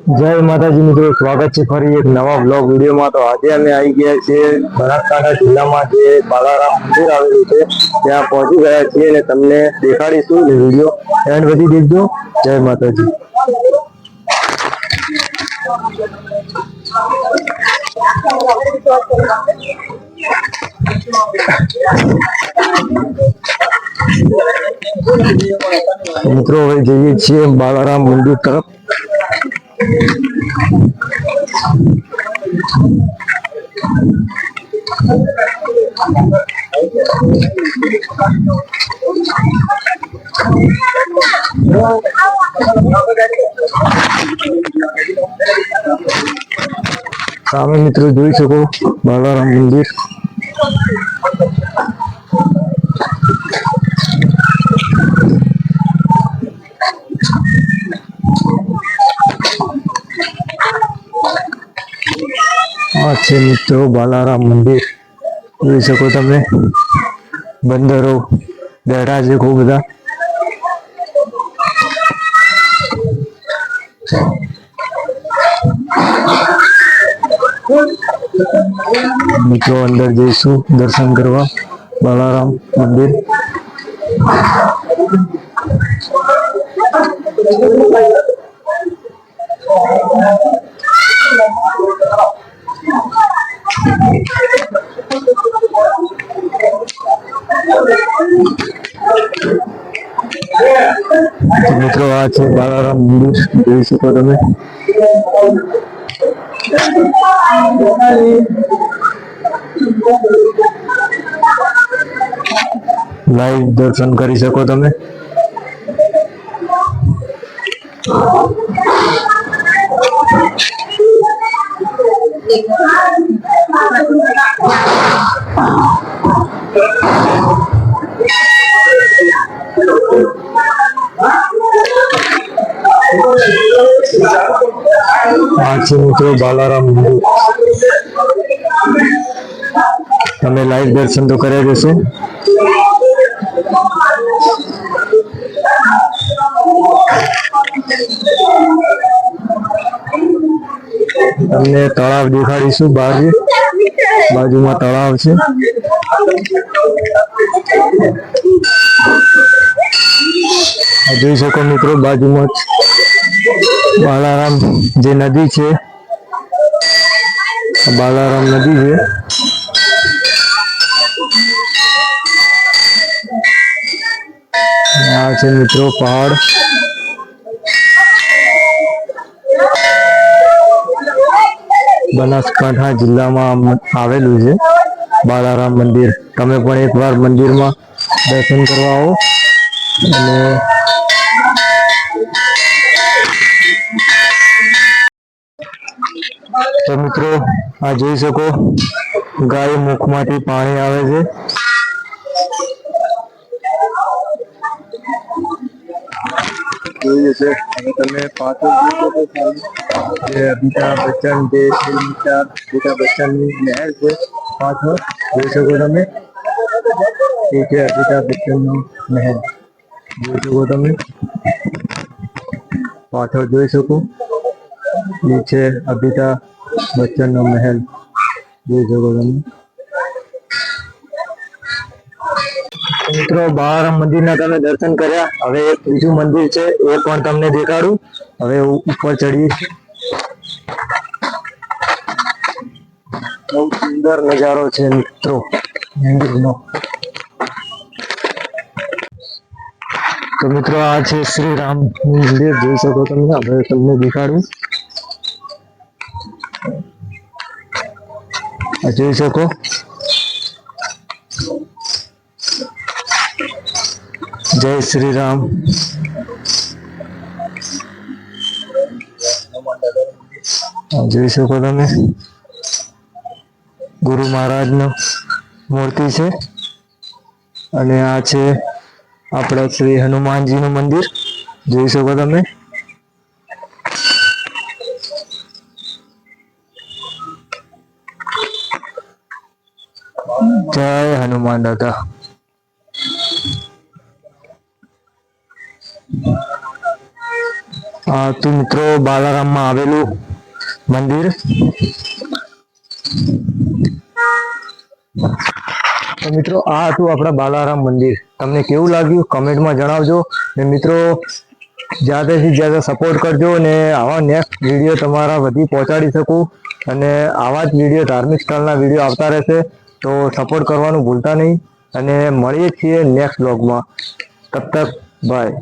જય માતાજી મિત્રો, સ્વાગત છે ફરી એક નવા બ્લોગ વિડીયોમાં। તો આજે અમે આવી ગયા છીએ બનાસકાંઠા જિલ્લામાં જે બાલારામ મંદિર આવેલું છે ત્યાં પહોંચી ગયા છીએ અને તમને દેખાડીશું। વિડીયો એન્ડ સુધી દેખજો। જય માતાજી। મિત્રો હવે જઈએ છીએ બાલારામ મંદિર તરફ। સામે મિત્રો જોઈ શકો બાલારામ મંદિર। આ છે મિત્રો બાલારામ મંદિર, જોઈ શકો તમે। બંદરો બેઠા છે ખૂબ બધા। મિત્રો અંદર જઈશું દર્શન કરવા બાલારામ મંદિર। મિત્રો આ છે બાલારામ મંદિર, જોઈ શકો તમે। લાઈવ દર્શન કરી શકો તમે। આ છે મિત્રો બાલારામ મંદિર, તમે લાઈવ દર્શન તો કર્યા જશો। તમને તળાવ દેખાડીશું, બાજુમાં તળાવ છે। જોઈ શકો મિત્રો બાજુમાં બાલારામ જે નદી છે, બાલારામ નદી છે। આ છે મિત્રો પહાડ। બનાસકાંઠા જિલ્લામાં આવેલું છે બાલારામ મંદિર। તમે પણ એકવાર મંદિરમાં દર્શન કરવા આવો। અને તો મિત્રો આ જોઈ શકો ગાય મુખમાંથી પાણી આવે છે। જોઈ જશે તમે પાછળ અમિતાભ બચ્ચન જે અમિતાભ બચ્ચનની નહેર છે પાછળ જોઈ શકો તમે। એ છે અમિતાભ બચ્ચનનો નહેર, જોઈ શકો તમે પાછળ જોઈ શકો। એ છે અમિતાભ બચ્ચનનો મહેલ, જોઈ શકો તમે। મિત્રો બાલારામ મંદિરના તમે દર્શન કર્યા। હવે એક બીજું મંદિર છે એ પણ તમને દેખાડું। હવે ઉપર ચડીએ। બહુ સુંદર નજારો છે મિત્રો મંદિરનો। તો મિત્રો આ છે શ્રી રામ મંદિર, જોઈ શકો તમે। હવે તમને દેખાડું, જોઈ શકો। જય શ્રી રામ। જોઈ શકો તમે ગુરુ મહારાજનો મૂર્તિ છે। અને આ છે આપણા શ્રી હનુમાનજીનું મંદિર, જોઈ શકો તમે। જય હનુમાન દાદા। તો મિત્રો બાલારામમાં આવેલું મંદિર. તો મિત્રો આ હતું આપણા બાલારામ મંદિર. તમને કેવું લાગ્યું કમેન્ટમાં જણાવજો. ને મિત્રો જ્યાદાથી જ્યાદા સપોર્ટ કરજો ને આવા નેક્સ્ટ વિડીયો તમારા સુધી પહોંચાડી શકું. અને આવા જ વિડીયો ધાર્મિક સ્થળના વિડીયો આવતા રહેશે, તો સપોર્ટ કરવાનું ભૂલતા નહીં. અને મળીએ છીએ નેક્સ્ટ બ્લોગમાં. તબ તક બાય.